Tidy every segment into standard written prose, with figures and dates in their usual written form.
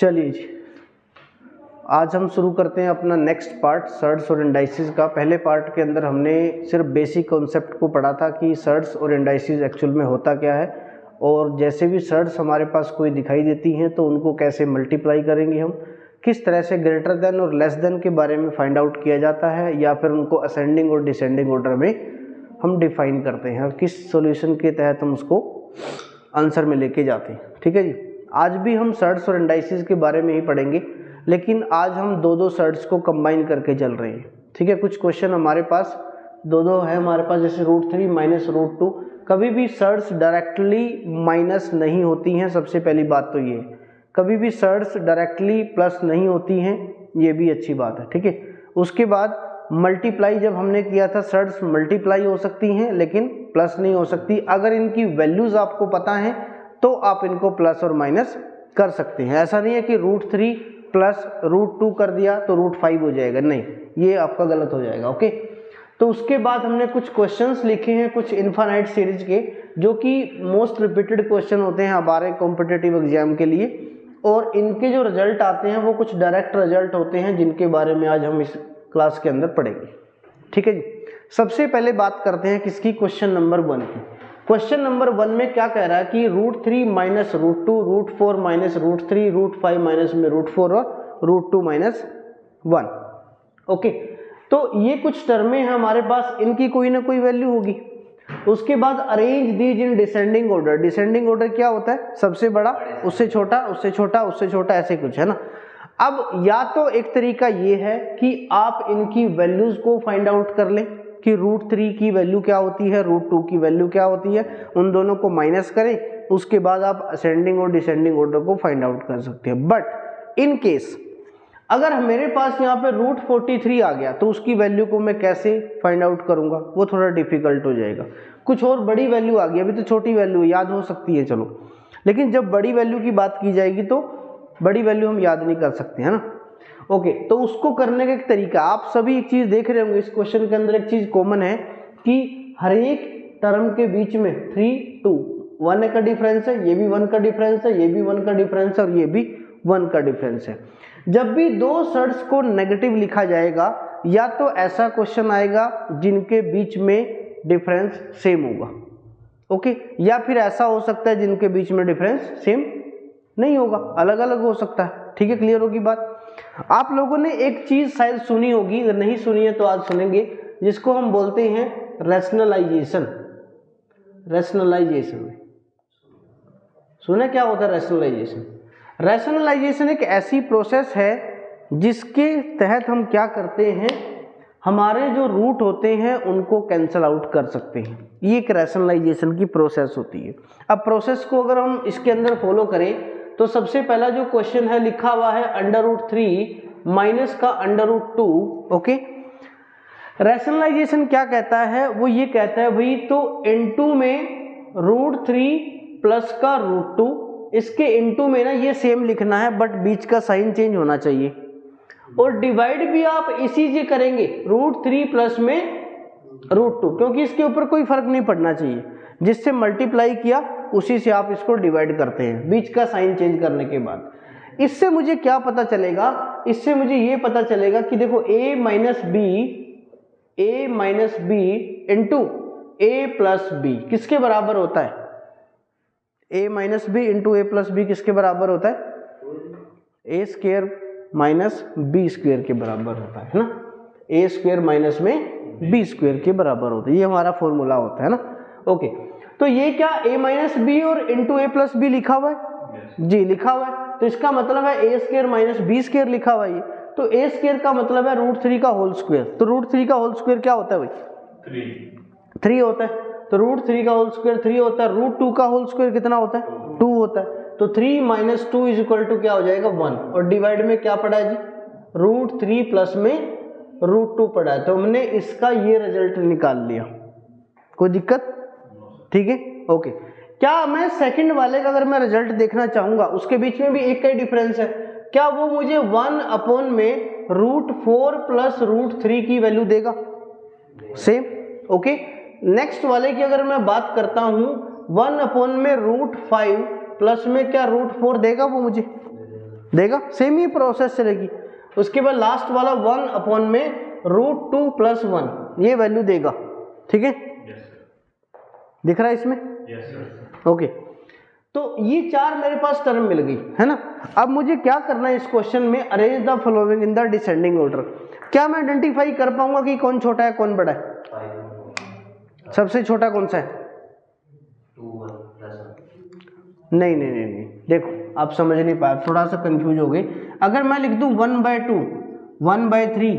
चलिए जी, आज हम शुरू करते हैं अपना नेक्स्ट पार्ट सर्ड्स और इंडाइसिस का। पहले पार्ट के अंदर हमने सिर्फ बेसिक कॉन्सेप्ट को पढ़ा था कि सर्ड्स और इंडाइसिस एक्चुअल में होता क्या है, और जैसे भी सर्ड्स हमारे पास कोई दिखाई देती हैं तो उनको कैसे मल्टीप्लाई करेंगे हम, किस तरह से ग्रेटर देन और लेस देन के बारे में फाइंड आउट किया जाता है, या फिर उनको असेंडिंग और डिसेंडिंग ऑर्डर में हम डिफाइन करते हैं और किस सॉल्यूशन के तहत हम उसको आंसर में लेके जाते हैं। ठीक है जी, आज भी हम सर्ड्स और इंडाइसिस के बारे में ही पढ़ेंगे, लेकिन आज हम दो सर्ड्स को कंबाइन करके चल रहे हैं। ठीक है, कुछ क्वेश्चन हमारे पास दो है हमारे पास, जैसे √3 माइनस √2। कभी भी सर्ड्स डायरेक्टली माइनस नहीं होती हैं, सबसे पहली बात तो ये है। कभी भी सर्ड्स डायरेक्टली प्लस नहीं होती हैं, ये भी अच्छी बात है। ठीक है, उसके बाद मल्टीप्लाई जब हमने किया था, सर्ड्स मल्टीप्लाई हो सकती हैं लेकिन प्लस नहीं हो सकती। अगर इनकी वैल्यूज आपको पता है तो आप इनको प्लस और माइनस कर सकते हैं। ऐसा नहीं है कि √3 प्लस √2 कर दिया तो √5 हो जाएगा, नहीं, ये आपका गलत हो जाएगा। ओके, तो उसके बाद हमने कुछ क्वेश्चंस लिखे हैं, कुछ इनफाइनाइट सीरीज के, जो कि मोस्ट रिपीटेड क्वेश्चन होते हैं हमारे कॉम्पिटिटिव एग्जाम के लिए, और इनके जो रिजल्ट आते हैं वो कुछ डायरेक्ट रिजल्ट होते हैं, जिनके बारे में आज हम इस क्लास के अंदर पढ़ेंगे। ठीक है जी, सबसे पहले बात करते हैं किसकी, क्वेश्चन नंबर 1 की। क्वेश्चन नंबर 1 में क्या कह रहा है कि √3 माइनस √2, √4 माइनस √3, √5 माइनस में √4 और √2 माइनस 1। ओके, तो ये कुछ टर्में हैं हमारे पास, इनकी कोई ना कोई वैल्यू होगी। उसके बाद arrange these in descending order. Descending order क्या होता है, सबसे बड़ा उससे छोटा, उससे छोटा, उससे छोटा, ऐसे कुछ है ना। अब या तो एक तरीका ये है कि आप इनकी वैल्यूज को फाइंड आउट कर लें कि √3 की वैल्यू क्या होती है, √2 की वैल्यू क्या होती है, उन दोनों को माइनस करें, उसके बाद आप असेंडिंग और डिसेंडिंग ऑर्डर को फाइंड आउट कर सकते हैं। बट इन केस अगर मेरे पास यहाँ पे √43 आ गया तो उसकी वैल्यू को मैं कैसे फाइंड आउट करूंगा, वो थोड़ा डिफिकल्ट हो जाएगा। कुछ और बड़ी वैल्यू आ गई, अभी तो छोटी वैल्यू याद हो सकती है चलो, लेकिन जब बड़ी वैल्यू की बात की जाएगी तो बड़ी वैल्यू हम याद नहीं कर सकते, है ना। ओके, तो उसको करने का एक तरीका, आप सभी एक चीज देख रहे होंगे इस क्वेश्चन के अंदर, एक चीज कॉमन है कि हर एक टर्म के बीच में 3, 2, 1 का डिफरेंस है, ये भी 1 का डिफरेंस है, ये भी 1 का डिफरेंस है, और ये भी 1 का डिफरेंस है। जब भी दो सर्ड्स को नेगेटिव लिखा जाएगा, या तो ऐसा क्वेश्चन आएगा जिनके बीच में डिफरेंस सेम होगा, ओके, या फिर ऐसा हो सकता है जिनके बीच में डिफरेंस सेम नहीं होगा, अलग अलग हो सकता है। ठीक है, क्लियर होगी बात। आप लोगों ने एक चीज शायद सुनी होगी, अगर नहीं सुनी है तो आज सुनेंगे, जिसको हम बोलते हैं रैशनलाइजेशन। रैशनलाइजेशन सुना क्या होता है रैशनलाइजेशन? रैशनलाइजेशन एक ऐसी प्रोसेस है जिसके तहत हम क्या करते हैं, हमारे जो रूट होते हैं उनको कैंसल आउट कर सकते हैं। ये एक रैशनलाइजेशन की प्रोसेस होती है। अब प्रोसेस को अगर हम इसके अंदर फॉलो करें तो सबसे पहला जो क्वेश्चन है लिखा हुआ है √3 माइनस का √2। ओके, रैशनलाइजेशन क्या कहता है, वो ये कहता है भाई, तो इनटू में √3 प्लस का √2, इसके इनटू में ना ये सेम लिखना है बट बीच का साइन चेंज होना चाहिए, और डिवाइड भी आप इसी से करेंगे √3 प्लस में √2, क्योंकि इसके ऊपर कोई फर्क नहीं पड़ना चाहिए, जिससे मल्टीप्लाई किया उसी से आप इसको डिवाइड करते हैं बीच का साइन चेंज करने के बाद। इससे मुझे क्या पता चलेगा, इससे मुझे ये पता चलेगा कि देखो a minus b into a plus b किसके बराबर होता है, a minus B into a plus B किसके बराबर होता है, a square minus b square के बराबर होता है ना, a स्क्वायर माइनस में b स्क्वायर के बराबर होता है, ये हमारा फॉर्मूला होता है ना। ओके, तो ये क्या a माइनस बी और इंटू a प्लस बी लिखा हुआ है जी, लिखा हुआ है, तो इसका मतलब है a square minus b square लिखा हुआ है, तो a स्क्वायर का मतलब है √3 का होल स्क्वायर, तो √3 का होल स्क्वायर क्या होता है भाई, 3 होता है, तो √3 का होल स्क्वायर 3 होता है, √2 का होल स्क्वायर कितना होता है, 2 होता है, तो 3 माइनस 2 इज इक्वल टू क्या हो जाएगा 1, और डिवाइड में क्या पड़ा है जी, √3 प्लस में √2 पड़ा है, तो हमने इसका ये रिजल्ट निकाल लिया। कोई दिक्कत? ठीक है, ओके। क्या मैं सेकंड वाले का अगर मैं रिजल्ट देखना चाहूंगा, उसके बीच में भी एक का ही डिफरेंस है, क्या वो मुझे 1 में √4 प्लस √3 की वैल्यू देगा, सेम। ओके, नेक्स्ट वाले की अगर मैं बात करता हूं 1 में √5 प्लस में क्या √4 देगा वो मुझे, देगा, सेम ही प्रोसेस चलेगी। उसके बाद लास्ट वाला 1 में √2 + 1 ये वैल्यू देगा, ठीक है। दिख रहा है इसमें? ओके, तो ये 4 मेरे पास टर्म मिल गई है ना। अब मुझे क्या करना है इस क्वेश्चन में, arrange the following in the descending order. क्या मैं आइडेंटिफाई कर पाऊंगा कि कौन छोटा है कौन बड़ा है? सबसे छोटा कौन सा है? 2 1 + 1। नहीं, देखो आप समझ नहीं पाए, थोड़ा सा कंफ्यूज हो गए। अगर मैं लिख दूं 1/2, 1/3,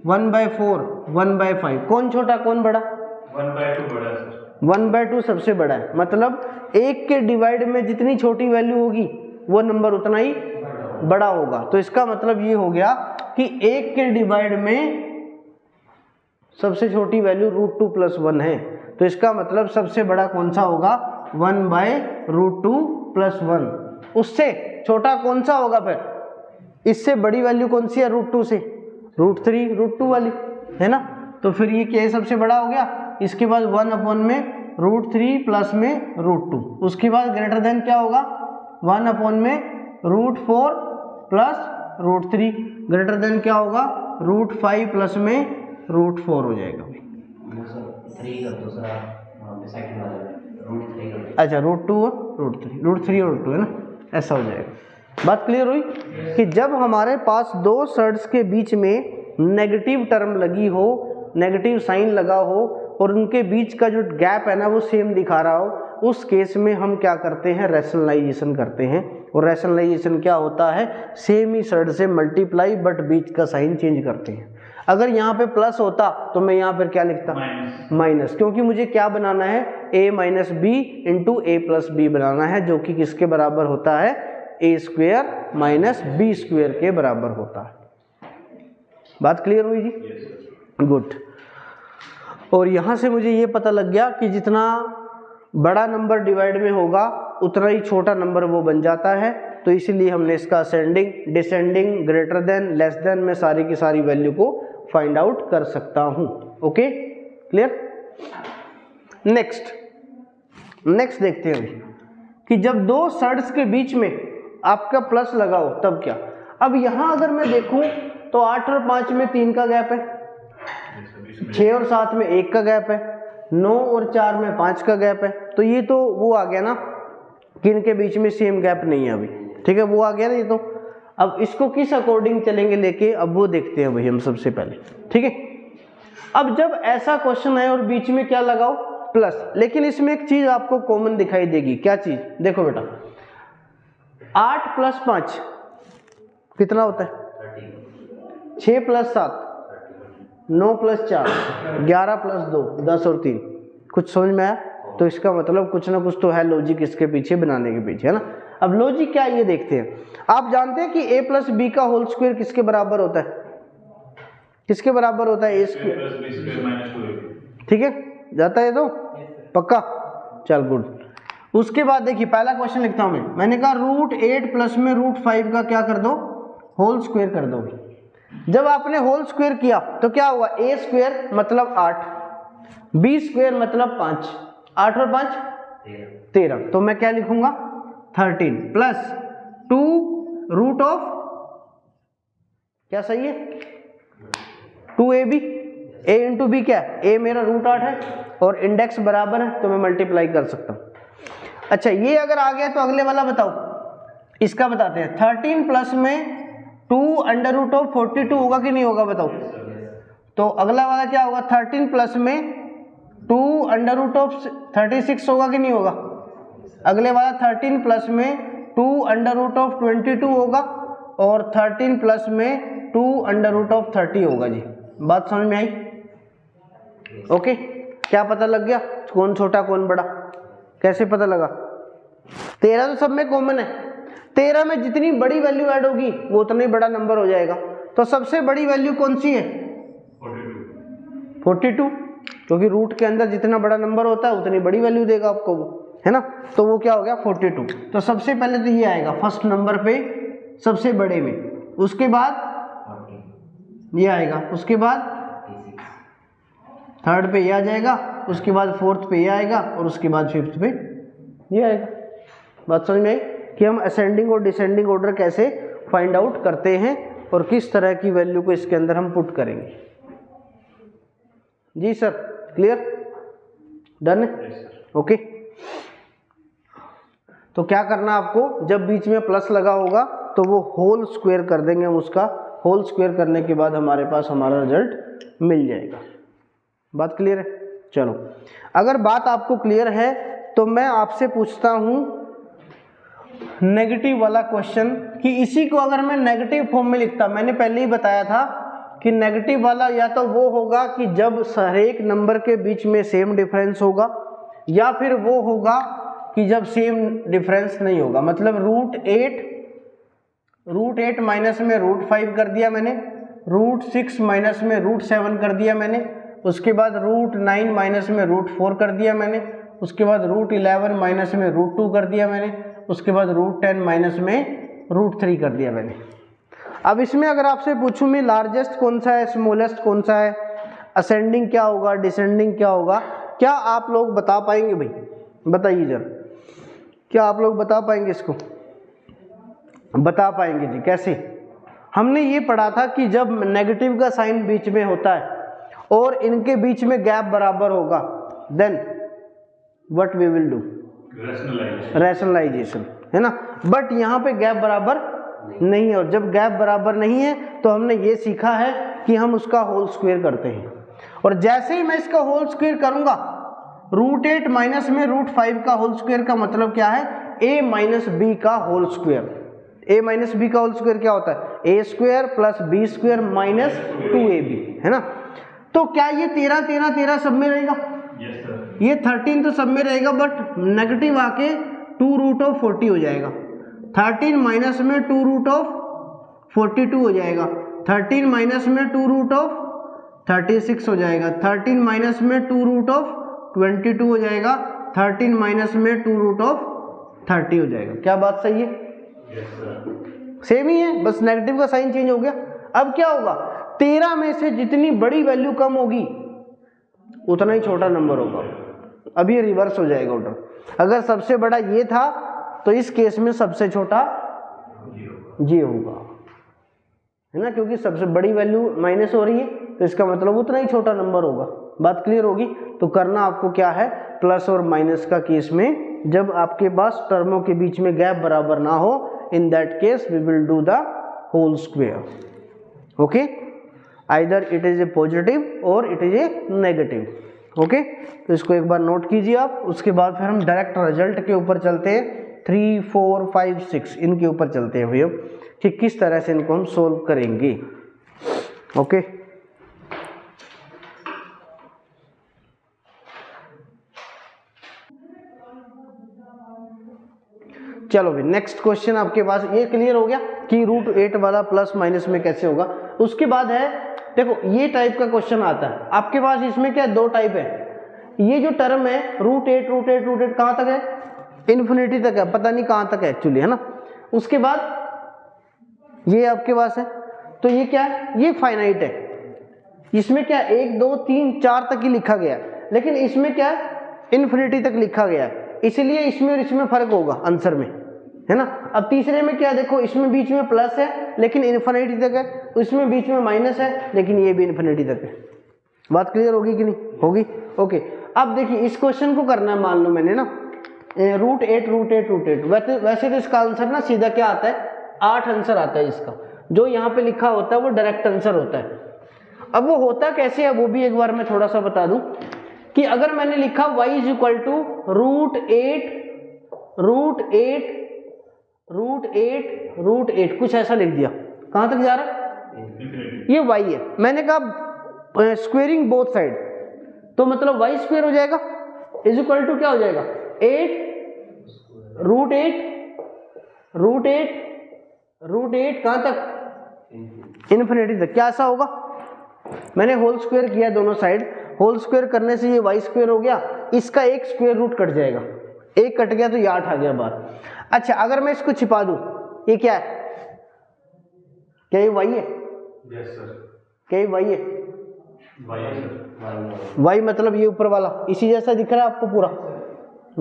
1/4, 1/5, कौन छोटा कौन बड़ा? 1/2 बड़ा है सर। 1/2 सबसे बड़ा है, मतलब 1 के डिवाइड में जितनी छोटी वैल्यू होगी वो नंबर उतना ही बड़ा होगा। तो इसका मतलब ये हो गया कि 1 के डिवाइड में सबसे छोटी वैल्यू √2 + 1 है। तो इसका मतलब सबसे बड़ा कौन सा होगा? 1/√2 + 1। उससे छोटा कौन सा होगा फिर? इससे बड़ी वैल्यू कौन सी है √2 से? √3, √2 वाली है ना। तो फिर ये क्या सबसे बड़ा हो गया। इसके बाद 1 में √3 प्लस में √2। उसके बाद ग्रेटर देन क्या होगा? 1 में √4 प्लस √3। ग्रेटर देन क्या होगा? √5 प्लस में √4 हो जाएगा। अच्छा, √2 और √3 और √2 है ना, ऐसा हो जाएगा। बात क्लियर हुई कि जब हमारे पास दो सर्ड्स के बीच में नेगेटिव टर्म लगी हो, नेगेटिव साइन लगा हो और उनके बीच का जो गैप है ना वो सेम दिखा रहा हो, उस केस में हम क्या करते हैं? रैशनलाइजेशन करते हैं। और रैशनलाइजेशन क्या होता है? सेम ही सर्ड से मल्टीप्लाई बट बीच का साइन चेंज करते हैं। अगर यहाँ पे प्लस होता तो मैं यहाँ पर क्या लिखता? माइनस, क्योंकि मुझे क्या बनाना है? a - b × a + b बनाना है, जो कि किसके बराबर होता है? a² - b² के बराबर होता है। बात क्लियर हुई जी? गुड। और यहाँ से मुझे ये पता लग गया कि जितना बड़ा नंबर डिवाइड में होगा उतना ही छोटा नंबर वो बन जाता है। तो इसीलिए हमने इसका ascending, descending, greater than, less than में सारी की सारी वैल्यू को फाइंड आउट कर सकता हूँ। Okay, clear? नेक्स्ट देखते हैं कि जब दो सर्ड्स के बीच में आपका प्लस लगाओ तब क्या। अब यहाँ अगर मैं देखूं तो 8 और 5 में 3 का गैप है, 6 और 7 में 1 का गैप है, 9 और 4 में 5 का गैप है। तो ये तो वो आ गया ना कि इनके बीच में सेम गैप नहीं है अभी, ठीक है, वो आ गया ना ये तो। अब इसको किस अकॉर्डिंग चलेंगे लेके, अब वो देखते हैं भाई हम सबसे पहले, ठीक है। अब जब ऐसा क्वेश्चन है और बीच में क्या लगाओ? प्लस। लेकिन इसमें एक चीज आपको कॉमन दिखाई देगी। क्या चीज? देखो बेटा, 8 + 5 कितना होता है? 6 + 7 9 + 4 11 + 2 10 और 3। कुछ समझ में आया? तो इसका मतलब कुछ ना कुछ तो है लॉजिक इसके पीछे, बनाने के पीछे, है ना। अब लॉजिक क्या है ये देखते हैं। आप जानते हैं कि a + b का होल स्क्वायर किसके बराबर होता है? किसके बराबर होता है? a² + b² - 2ab। ठीक है, जाता है तो पक्का? चल गुड। उसके बाद देखिए पहला क्वेश्चन लिखता हूं मैंने कहा √8 प्लस में √5 का क्या कर दो? होल स्क्वायर कर दो। जब आपने होल स्क्वायर किया तो क्या हुआ? a² मतलब 8, b² मतलब 5, 8 और 5 13। तो मैं क्या लिखूंगा? 13 प्लस 2 क्या सही है? 2ab। a × b क्या है? a मेरा √8 है और इंडेक्स बराबर है तो मैं मल्टीप्लाई कर सकता हूं। अच्छा, ये अगर आ गया तो अगले वाला बताओ, इसका बताते हैं। 13 प्लस में 2√42 होगा कि नहीं होगा बताओ? तो अगला वाला क्या होगा? 13 प्लस में 2√36 होगा कि नहीं होगा? अगले वाला 13 प्लस में 2√22 होगा और 13 प्लस में 2√30 होगा जी। बात समझ में आई? ओके, क्या पता लग गया कौन छोटा कौन बड़ा? कैसे पता लगा? 13 तो सब में कॉमन है। 13 में जितनी बड़ी वैल्यू ऐड होगी वो उतना ही बड़ा नंबर हो जाएगा। तो सबसे बड़ी वैल्यू कौन सी है? 42, क्योंकि रूट के अंदर जितना बड़ा नंबर होता है उतनी बड़ी वैल्यू देगा आपको वो, है ना। तो वो क्या हो गया? 42। तो सबसे पहले तो ये आएगा फर्स्ट नंबर पे, सबसे बड़े में। उसके बाद ये आएगा, उसके बाद थर्ड पे ये आ जाएगा, उसके बाद फोर्थ पे ये आएगा और उसके बाद फिफ्थ पे ये आएगा। बात समझ में आई कि हम असेंडिंग और डिसेंडिंग ऑर्डर कैसे फाइंड आउट करते हैं और किस तरह की वैल्यू को इसके अंदर हम पुट करेंगे। जी सर, क्लियर, डन, ओके। तो क्या करना आपको, जब बीच में प्लस लगा होगा तो वो होल स्क्वायर कर देंगे हम उसका, होल स्क्वायर करने के बाद हमारे पास हमारा रिजल्ट मिल जाएगा। बात क्लियर है? चलो, अगर बात आपको क्लियर है तो मैं आपसे पूछता हूं नेगेटिव वाला क्वेश्चन, कि इसी को अगर मैं नेगेटिव फॉर्म में लिखता, मैंने पहले ही बताया था कि नेगेटिव वाला या तो वो होगा कि जब हर एक नंबर के बीच में सेम डिफरेंस होगा, या फिर वो होगा कि जब सेम डिफरेंस नहीं होगा। मतलब रूट 8 माइनस में रूट 5 कर दिया मैंने, रूट 6 माइनस में रूट 7 कर दिया मैंने, उसके बाद रूट 9 माइनस में रूट 4 कर दिया मैंने, उसके बाद रूट 11 माइनस में रूट 2 कर दिया मैंने, उसके बाद रूट 10 माइनस में रूट 3 कर दिया मैंने। अब इसमें अगर आपसे पूछूं मैं लार्जेस्ट कौन सा है, स्मॉलेस्ट कौन सा है, असेंडिंग क्या होगा, डिसेंडिंग क्या होगा, क्या आप लोग बता पाएंगे भाई? बताइए जरा, क्या आप लोग बता पाएंगे इसको? बता पाएंगे जी, कैसे? हमने ये पढ़ा था कि जब नेगेटिव का साइन बीच में होता है और इनके बीच में गैप बराबर होगा, then what we will do? Rationalization, है ना। बट यहाँ पे गैप बराबर नहीं है, और जब गैप बराबर नहीं है तो हमने ये सीखा है कि हम उसका होल स्क्वायर करते हैं। और जैसे ही मैं इसका होल स्क्वायर करूंगा, रूट 8 माइनस में रूट 5 का होल स्क्वायर का मतलब क्या है? a माइनस बी का whole square. a minus B का होल स्क्वायर क्या होता है? a square plus B square minus 2ab, है ना। तो क्या ये 13 सब में रहेगा? Yes sir. ये 13 तो सब में रहेगा, बट नेगेटिव आके 2 रूट ऑफ 40 हो जाएगा। 13 माइनस में 2 रूट ऑफ 42 हो जाएगा। 13 माइनस में 2 रूट ऑफ 36 हो जाएगा। 13 माइनस में 2 रूट ऑफ 22 हो जाएगा। 13 माइनस में 2 रूट ऑफ 30 हो जाएगा। क्या बात सही है? Yes sir. सेम ही है, बस नेगेटिव का साइन चेंज हो गया। अब क्या होगा? 13 में से जितनी बड़ी वैल्यू कम होगी उतना ही छोटा नंबर होगा। अब ये रिवर्स हो जाएगा ऑर्डर। अगर सबसे बड़ा ये था तो इस केस में सबसे छोटा ये होगा, है ना, क्योंकि सबसे बड़ी वैल्यू माइनस हो रही है तो इसका मतलब उतना ही छोटा नंबर होगा। बात क्लियर होगी? तो करना आपको क्या है, प्लस और माइनस का केस में जब आपके पास टर्मों के बीच में गैप बराबर ना हो, in that case we will do the whole square. Okay, either it is a positive or it is a negative. Okay, तो इसको एक बार नोट कीजिए आप। उसके बाद फिर हम डायरेक्ट रिजल्ट के ऊपर चलते हैं। 3, 4, 5, 6 इनके ऊपर चलते हैं भैया कि किस तरह से इनको हम सोल्व करेंगे। ओके, चलो भाई नेक्स्ट क्वेश्चन आपके पास ये क्लियर हो गया कि रूट 8 वाला प्लस माइनस में कैसे होगा। उसके बाद है, देखो ये टाइप का क्वेश्चन आता है आपके पास। इसमें क्या दो टाइप है। ये जो टर्म है रूट 8 कहाँ तक है? इन्फिनिटी तक है, पता नहीं कहाँ तक है एक्चुअली, है ना। उसके बाद ये आपके पास है, तो ये क्या है? ये फाइनाइट है। इसमें क्या 1, 2, 3, 4 तक ही लिखा गया है, लेकिन इसमें क्या है? इन्फिनिटी तक लिखा गया है। इसलिए इसमें और इसमें फर्क होगा आंसर में, है ना। अब तीसरे में क्या, देखो इसमें बीच में प्लस है लेकिन इन्फिनिटी तक है, इसमें बीच में माइनस है लेकिन ये भी इन्फिनिटी तक है। बात क्लियर होगी कि नहीं होगी? ओके, अब देखिए इस क्वेश्चन को करना है, मान लो मैंने ना रूट 8 वैसे तो इसका आंसर ना सीधा क्या आता है? 8 आंसर आता है इसका। जो यहाँ पे लिखा होता है वो डायरेक्ट आंसर होता है। अब वो होता कैसे है वो भी एक बार मैं थोड़ा सा बता दूं कि अगर मैंने लिखा y is equal to root 8 कुछ ऐसा लिख दिया, कहां तक जा रहा है? ये y है। मैंने कहा स्क्वेयरिंग बोथ साइड, तो मतलब y स्क्वेयर हो जाएगा इज इक्वल टू क्या हो जाएगा? 8 रूट 8 कहां तक? इन्फिनिटी तक। क्या ऐसा होगा? मैंने होल स्क्वायर किया दोनों साइड, होल स्क्वायर करने से ये y स्क्वायर हो गया, इसका एक स्क्वायर रूट कट जाएगा, एक कट गया तो ये 8 आ गया बाहर। अच्छा, अगर मैं इसको छिपा दूं, ये क्या है? क्या ये y है? Yes sir. क्या ये y है? y मतलब ये ऊपर वाला इसी जैसा दिख रहा है आपको पूरा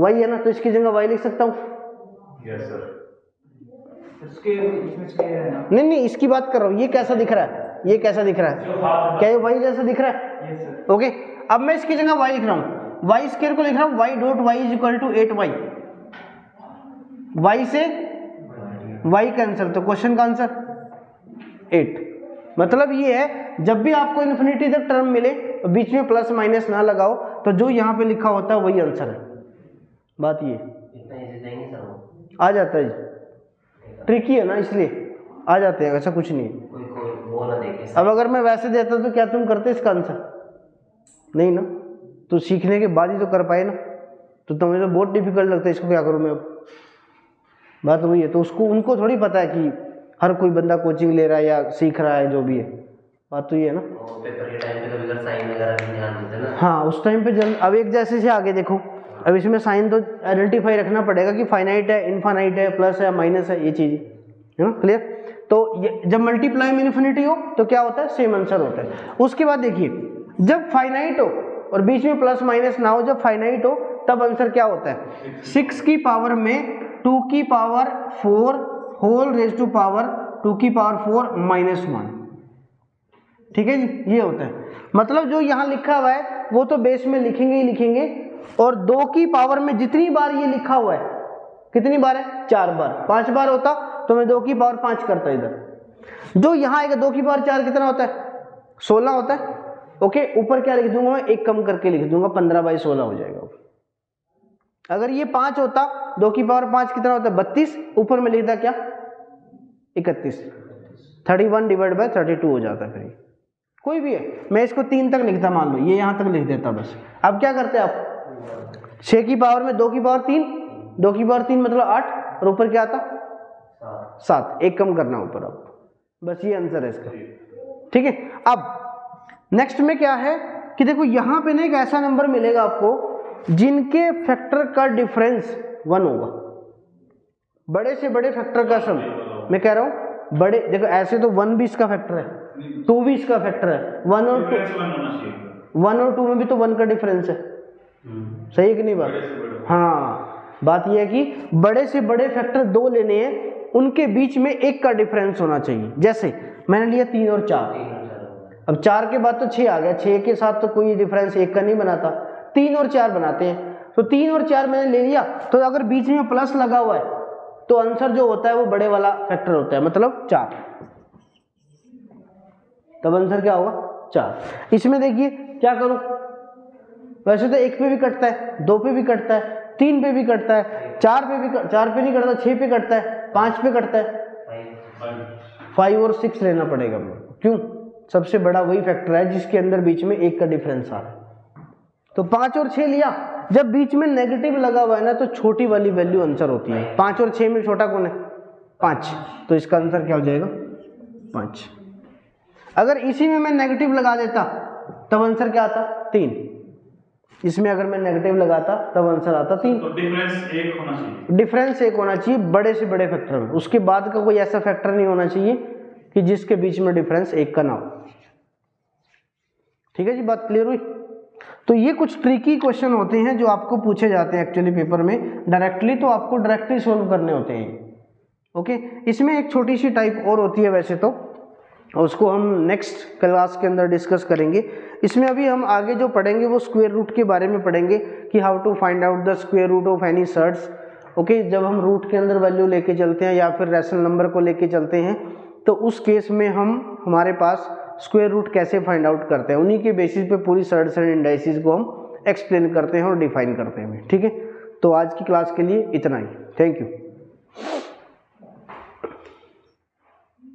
y है ना, तो इसकी जगह y लिख सकता हूं। Yes sir. नहीं नहीं, इसकी बात कर रहा हूँ, ये कैसा दिख रहा है, ये कैसा दिख रहा है, क्या ये वाई जैसा दिख रहा है? ओके, अब मैं इसकी जगह वाई लिख रहा हूँ, वाई स्क्वायर को लिख रहा हूँ Y dot Y is equal to 8y, Y से वाई कैंसिल, तो क्वेश्चन का आंसर 8। मतलब ये है जब भी आपको इन्फिनिटी तक टर्म मिले तो बीच में प्लस माइनस ना लगाओ, तो जो यहाँ पे लिखा होता है वही आंसर है। बात ये आ जाता है, ट्रिकी है ना, इसलिए आ जाते हैं, ऐसा कुछ नहीं है। अब अगर मैं वैसे देता तो क्या तुम करते इसका आंसर? नहीं ना, तो सीखने के बाद ही तो कर पाए ना, तो तुम्हें तो बहुत डिफिकल्ट लगता है, इसको क्या करूँ मैं अब? बात वही है, तो उसको उनको थोड़ी पता है कि हर कोई बंदा कोचिंग ले रहा है या सीख रहा है, जो भी है, बात तो ये है ना। पेपर के टाइम पे तो बिल्कुल साइन वगैरह भी ध्यान देते ना। हाँ, उस टाइम पे अब एक जैसे से आगे देखो, अब इसमें साइन तो आइडेंटिफाई रखना पड़ेगा कि फाइनाइट है, इनफाइनाइट है, प्लस है, माइनस है, ये चीज है ना, क्लियर। तो जब मल्टीप्लाई में इन्फिनिटी हो तो क्या होता है, सेम आंसर होता है। उसके बाद देखिए, जब फाइनाइट हो और बीच में प्लस माइनस ना हो, जब फाइनाइट हो तब आंसर क्या होता है, 6 की पावर में 2 की power 4 whole raise to power 2 की पावर 4 माइनस 1। ठीक है जी, ये होता है। मतलब जो यहाँ लिखा हुआ है वो तो बेस में लिखेंगे ही लिखेंगे, और 2 की पावर में जितनी बार ये लिखा हुआ है, कितनी बार है, 4 बार, 5 बार होता तो मैं 2 की पावर 5 करता इधर। जो यहाँ आएगा 2 की पावर 4 कितना होता है, 16 होता है। ओके, ऊपर क्या लिख दूंगा मैं, एक कम करके लिख दूंगा, 15/16 हो जाएगा। अगर ये 5 होता, 2 की पावर 5 कितना होता है, 32, ऊपर में लिखता क्या, 31, 31 डिवाइड बाय 32 हो जाता है। फिर कोई भी है, मैं इसको 3 तक लिखता, मान लो ये यहां तक लिख देता बस। अब क्या करते हैं आप, 6 की पावर में 2 की पावर 3, 2 की पावर 3 मतलब 8, और ऊपर क्या आता, 7, एक कम करना ऊपर। अब बस ये आंसर है इसका। ठीक है, अब नेक्स्ट में क्या है कि देखो यहां पे ना एक ऐसा नंबर मिलेगा आपको जिनके फैक्टर का डिफरेंस 1 होगा, बड़े से बड़े फैक्टर का सम। मैं कह रहा हूं बड़े, देखो ऐसे तो 1 भी इसका फैक्टर है, 2 भी इसका फैक्टर है, 1 और 2 में भी तो 1 का डिफरेंस है, सही है कि नहीं बात? हाँ, बात यह है कि बड़े से बड़े फैक्टर 2 लेने हैं, उनके बीच में 1 का डिफरेंस होना चाहिए। जैसे मैंने लिया 3 और 4, अब 4 के बाद तो 6 आ गया, 6 के साथ तो कोई डिफरेंस 1 का नहीं बनाता, 3 और 4 बनाते हैं। तो 3 और 4 मैंने ले लिया, तो अगर बीच में प्लस लगा हुआ है तो आंसर जो होता है वो बड़े वाला फैक्टर होता है, मतलब 4, तब आंसर क्या होगा, 4। इसमें देखिए क्या करूं, वैसे तो 1 पे भी कटता है, 2 पे भी कटता है, 3 पे भी कटता है, 4 पे भी 4 पे नहीं कटता, 6 पे कटता है, 5 पे कटता है, 5 और 6 लेना पड़ेगा मेरे को। क्यों, सबसे बड़ा वही फैक्टर है जिसके अंदर बीच में 1 का डिफरेंस आ रहा है। तो 5 और 6 लिया, जब बीच में नेगेटिव लगा हुआ है ना तो छोटी वाली वैल्यू आंसर होती है। 5 और 6 में छोटा कौन है, 5, तो इसका आंसर क्या हो जाएगा, 5। अगर इसी में मैं नेगेटिव लगा देता तब आंसर क्या आता, 3। इसमें अगर मैं नेगेटिव लगाता तब आंसर आता 3। तो डिफरेंस 1 होना चाहिए, डिफरेंस 1 होना चाहिए बड़े से बड़े फैक्टर में, उसके बाद का कोई ऐसा फैक्टर नहीं होना चाहिए कि जिसके बीच में डिफरेंस 1 का ना हो। ठीक है जी, बात क्लियर हुई। तो ये कुछ ट्रिकी क्वेश्चन होते हैं जो आपको पूछे जाते हैं एक्चुअली पेपर में डायरेक्टली, तो आपको डायरेक्टली सोल्व करने होते हैं। ओके, इसमें एक छोटी सी टाइप और होती है वैसे तो, उसको हम नेक्स्ट क्लास के अंदर डिस्कस करेंगे। इसमें अभी हम आगे जो पढ़ेंगे वो स्क्वायर रूट के बारे में पढ़ेंगे कि how to find out the square root of any surds. Okay, जब हम रूट के अंदर वैल्यू लेके चलते हैं या फिर रैशनल नंबर को लेके चलते हैं, तो उस केस में हमारे पास स्क्वायर रूट कैसे फाइंड आउट करते हैं, उन्हीं के बेसिस पे पूरी सर्ट्स एंड इंडाइसिस को हम एक्सप्लेन करते हैं और डिफाइन करते हैं। ठीक है, तो आज की क्लास के लिए इतना ही, थैंक यू।